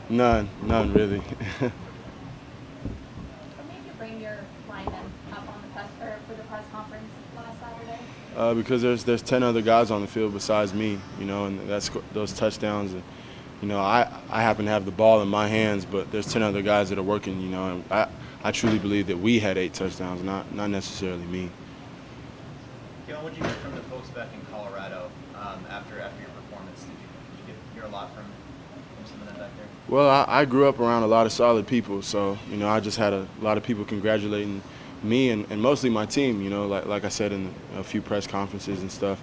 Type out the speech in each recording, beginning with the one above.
None really. What made you bring your linemen up on the press or for the press conference last Saturday? Because there's 10 other guys on the field besides me, and that's those touchdowns. And, I happen to have the ball in my hands, but there's 10 other guys that are working, and I truly believe that we had 8 touchdowns, not necessarily me. Kalen, what did you hear from the folks back in Colorado after your performance? Did you hear a lot from some of them back there? Well, I grew up around a lot of solid people, so I just had a lot of people congratulating me and mostly my team. Like I said in a few press conferences and stuff.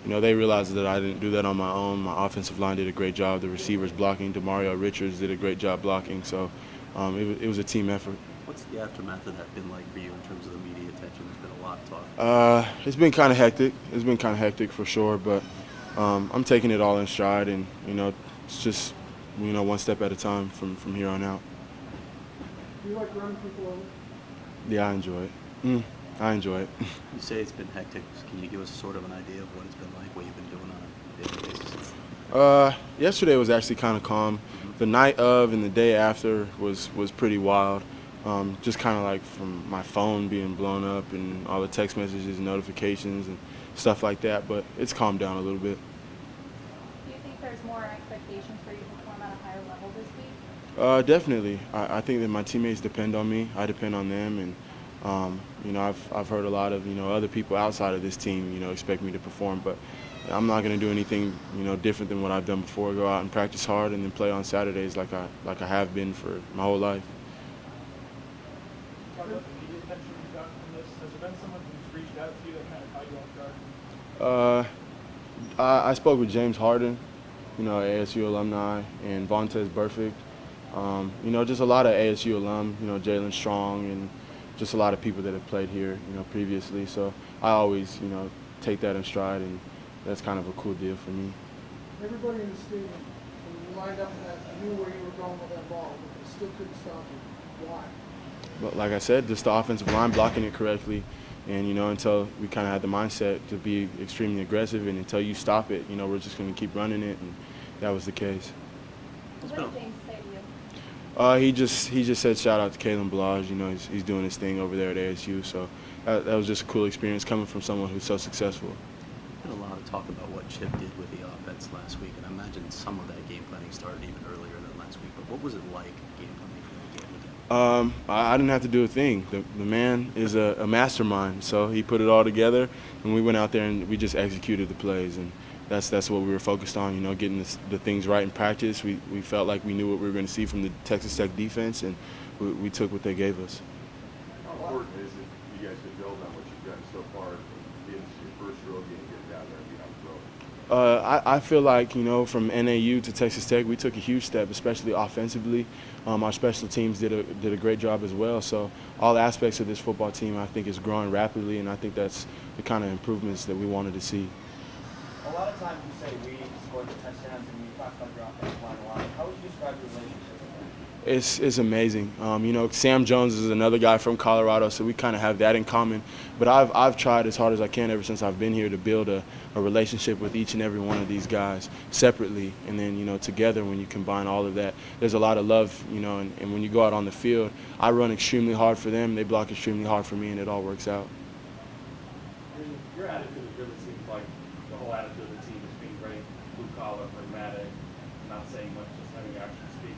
They realized that I didn't do that on my own. My offensive line did a great job. The receivers blocking, DeMario Richards did a great job blocking. So it was a team effort. What's the aftermath of that been like for you in terms of the media attention? There's been a lot of talk. It's been kind of hectic. It's been kind of hectic for sure, but I'm taking it all in stride, and it's just one step at a time from here on out. Do you like running people over? Yeah, I enjoy it. I enjoy it. You say it's been hectic. Can you give us sort of an idea of what it's been like, what you've been doing on a daily basis? Yesterday was actually kind of calm. The night of and the day after was pretty wild. Just kind of like from my phone being blown up and all the text messages and notifications and stuff like that, but it's calmed down a little bit. Do you think there's more expectations for you to perform at a higher level this week? Definitely. I think that my teammates depend on me. I depend on them, and I've heard a lot of other people outside of this team expect me to perform, but I'm not going to do anything different than what I've done before. Go out and practice hard, and then play on Saturdays like I have been for my whole life. Talk about the media attention you got from this. Has there been someone who's reached out to you that kind of caught you off guard? I spoke with James Harden, ASU alumni, and Vontaze Burfict. Just a lot of ASU alum, Jalen Strong, and just a lot of people that have played here, previously. So I always, take that in stride, and that's kind of a cool deal for me. Everybody in the stadium, when you lined up in that, knew where you were going with that ball, but they still couldn't stop you. Why? But like I said, just the offensive line blocking it correctly, and until we kind of had the mindset to be extremely aggressive, and until you stop it, we're just going to keep running it, and that was the case. What did James say to you? He just said shout out to Kalen Ballage. He's doing his thing over there at ASU. So that was just a cool experience coming from someone who's so successful. There's been a lot of talk about what Chip did with the offense last week, and I imagine some of that game planning started even earlier than last week. But what was it like game planning for the game with him? I didn't have to do a thing. The man is a mastermind. So he put it all together, and we went out there and we just executed the plays. And that's what we were focused on, getting the things right in practice. We felt like we knew what we were going to see from the Texas Tech defense, and we took what they gave us. How important is it you guys to build on what you've done so far? It's your first road game, getting down there and being on the road. I feel like, from NAU to Texas Tech, we took a huge step, especially offensively. Our special teams did a great job as well. So all aspects of this football team, I think, is growing rapidly, and I think that's the kind of improvements that we wanted to see. A lot of times you say we scored the touchdowns and you talk about your offensive line a lot. How would you describe your relationship with them? It's amazing. Sam Jones is another guy from Colorado, so we kind of have that in common. But I've tried as hard as I can ever since I've been here to build a relationship with each and every one of these guys separately, and then together when you combine all of that, there's a lot of love. And when you go out on the field, I run extremely hard for them, they block extremely hard for me, and it all works out. Your attitude really seems like the whole attitude of the team is being very blue collar, pragmatic, not saying much, just having your actions speak.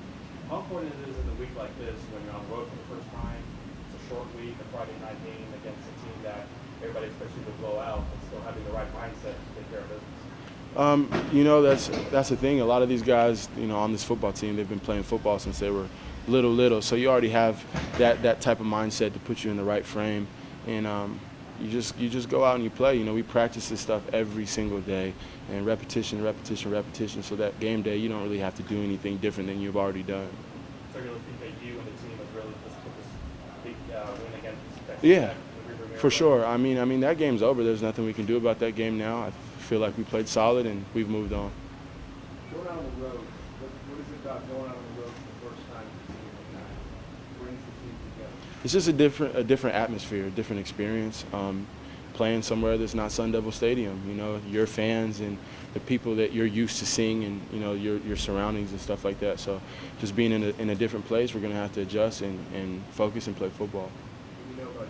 How important it is in a week like this when you're on the road for the first time, it's a short week, a Friday night game against a team that everybody expects you to blow out, but still having the right mindset to take care of business? That's the thing. A lot of these guys, on this football team, they've been playing football since they were little. So you already have that type of mindset to put you in the right frame, and you just go out and you play. We practice this stuff every single day, and repetition. So that game day, you don't really have to do anything different than you've already done. So you really think that you and the team have really just put this big win against Texas Yeah, Tech? for sure. I mean that game's over. There's nothing we can do about that game now. I feel like we played solid and we've moved on. Going out on the road, what is it about going out on the road for the first time for the team that brings the team together? It's just a different atmosphere, a different experience. playing somewhere that's not Sun Devil Stadium. You know, your fans and the people that you're used to seeing, and you know your surroundings and stuff like that. So, just being in a different place, we're gonna have to adjust and focus and play football. What do you know about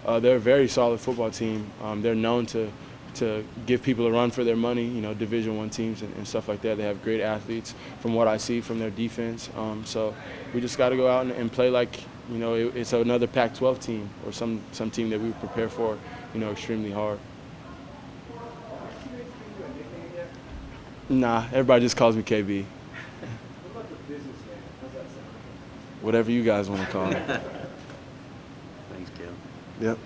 UTSA? They're a very solid football team. They're known to give people a run for their money, you know, Division I teams and stuff like that. They have great athletes from what I see from their defense. So we just got to go out and play like, you know, it's another Pac-12 team or some team that we prepare for, you know, extremely hard. Nah, everybody just calls me KB. What about the businessman? How's that sound? Whatever you guys want to call me. Thanks, Kalen. Yep.